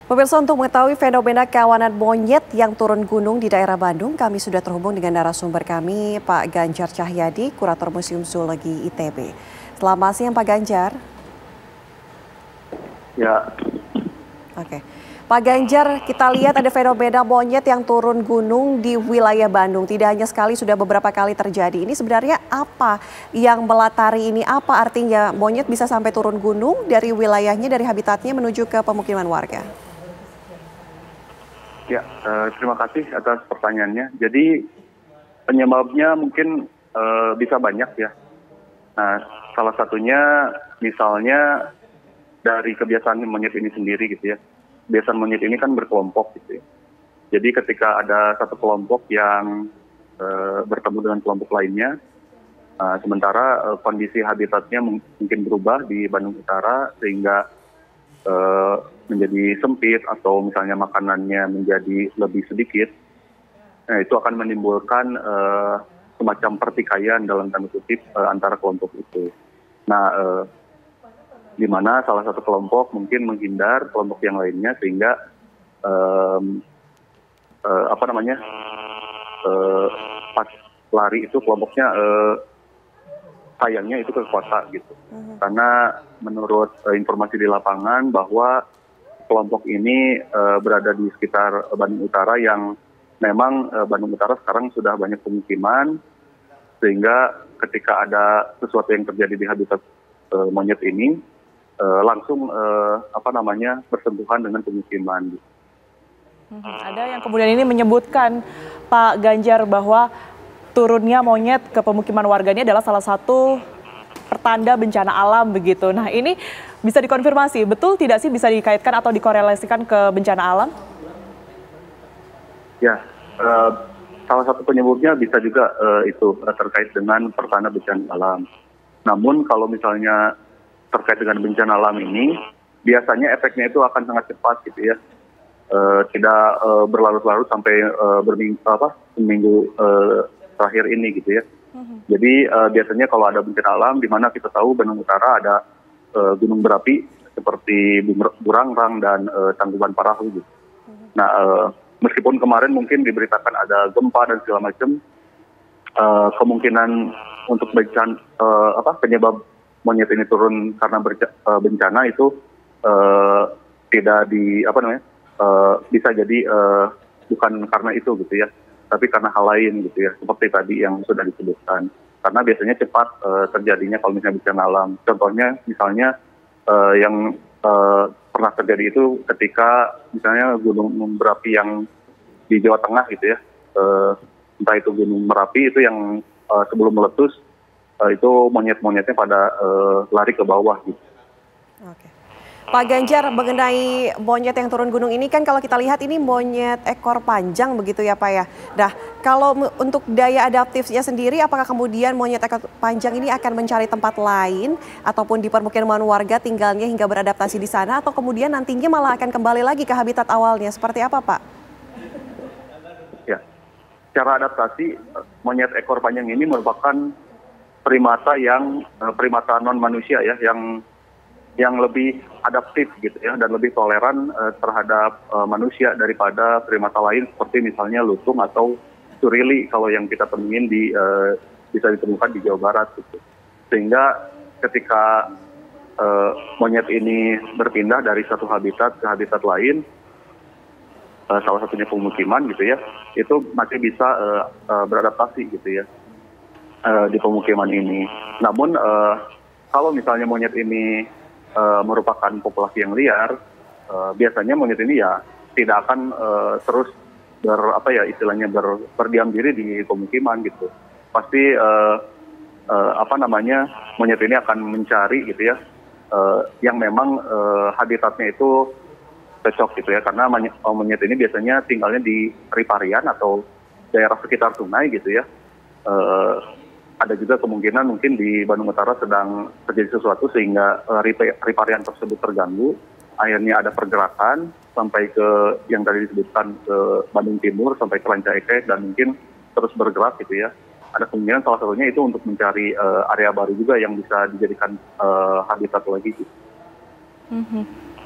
Pemirsa, untuk mengetahui fenomena kawanan monyet yang turun gunung di daerah Bandung, kami sudah terhubung dengan narasumber kami, Pak Ganjar Cahyadi, Kurator Museum Zoologi ITB. Selamat siang, Pak Ganjar. Ya, Oke. Pak Ganjar, kita lihat ada fenomena monyet yang turun gunung di wilayah Bandung. Tidak hanya sekali, sudah beberapa kali terjadi. Ini sebenarnya apa yang melatari ini? Apa artinya monyet bisa sampai turun gunung dari wilayahnya, dari habitatnya menuju ke pemukiman warga? ya, terima kasih atas pertanyaannya. Jadi penyebabnya mungkin bisa banyak ya. Nah, salah satunya misalnya dari kebiasaan monyet ini sendiri gitu ya. Kebiasaan monyet ini kan berkelompok gitu ya. Jadi ketika ada satu kelompok yang bertemu dengan kelompok lainnya, sementara kondisi habitatnya mungkin berubah di Bandung Utara sehingga menjadi sempit atau misalnya makanannya menjadi lebih sedikit, nah itu akan menimbulkan semacam pertikaian dalam tanda kutip antara kelompok itu. Nah, di mana salah satu kelompok mungkin menghindar kelompok yang lainnya sehingga pas lari itu kelompoknya sayangnya itu ke kota gitu. Karena menurut informasi di lapangan bahwa kelompok ini berada di sekitar Bandung Utara yang memang Bandung Utara sekarang sudah banyak pemukiman, sehingga ketika ada sesuatu yang terjadi di habitat monyet ini langsung bersentuhan dengan pemukiman. Ada yang kemudian ini menyebutkan, Pak Ganjar, bahwa turunnya monyet ke pemukiman warganya adalah salah satu pertanda bencana alam begitu. Nah, ini bisa dikonfirmasi, betul tidak sih bisa dikaitkan atau dikorelasikan ke bencana alam? Ya, salah satu penyebabnya bisa juga itu terkait dengan pertanda bencana alam. Namun kalau misalnya terkait dengan bencana alam ini, biasanya efeknya itu akan sangat cepat gitu ya. Tidak berlarut-larut sampai seminggu terakhir ini gitu ya. Jadi biasanya kalau ada bencana alam, di mana kita tahu Bandung Utara ada gunung berapi seperti Burangrang dan Tangkuban Parahu gitu. Nah, meskipun kemarin mungkin diberitakan ada gempa dan segala macam, kemungkinan untuk penyebab monyet ini turun karena bencana itu tidak bisa jadi bukan karena itu gitu ya, tapi karena hal lain gitu ya, seperti tadi yang sudah disebutkan. Karena biasanya cepat terjadinya kalau misalnya bencana alam. Contohnya misalnya yang pernah terjadi itu ketika misalnya gunung berapi yang di Jawa Tengah gitu ya, entah itu gunung Merapi itu yang sebelum meletus itu monyet-monyetnya pada lari ke bawah gitu. Oke. Pak Ganjar, mengenai monyet yang turun gunung ini kan kalau kita lihat ini monyet ekor panjang begitu ya Pak ya. Nah, kalau untuk daya adaptifnya sendiri, apakah kemudian monyet ekor panjang ini akan mencari tempat lain ataupun di permukiman warga tinggalnya hingga beradaptasi di sana, atau kemudian nantinya malah akan kembali lagi ke habitat awalnya? Seperti apa Pak? Ya, cara adaptasi monyet ekor panjang ini merupakan primata non manusia ya, yang lebih adaptif gitu ya, dan lebih toleran terhadap manusia daripada primata lain seperti misalnya lutung atau surili kalau yang kita temuin bisa ditemukan di Jawa Barat gitu. Sehingga ketika monyet ini berpindah dari satu habitat ke habitat lain, salah satunya pemukiman gitu ya, itu masih bisa beradaptasi gitu ya di pemukiman ini. Namun kalau misalnya monyet ini merupakan populasi yang liar, biasanya monyet ini ya tidak akan terus berdiam diri di pemukiman gitu. Pasti monyet ini akan mencari gitu ya yang memang habitatnya itu cocok gitu ya, karena monyet ini biasanya tinggalnya di riparian atau daerah sekitar sungai gitu ya. Ada juga kemungkinan mungkin di Bandung Utara sedang terjadi sesuatu sehingga riparian tersebut terganggu, akhirnya ada pergerakan sampai ke yang tadi disebutkan ke Bandung Timur sampai ke Rancaikek dan mungkin terus bergerak gitu ya. Ada kemungkinan salah satunya itu untuk mencari area baru juga yang bisa dijadikan habitat lagi gitu.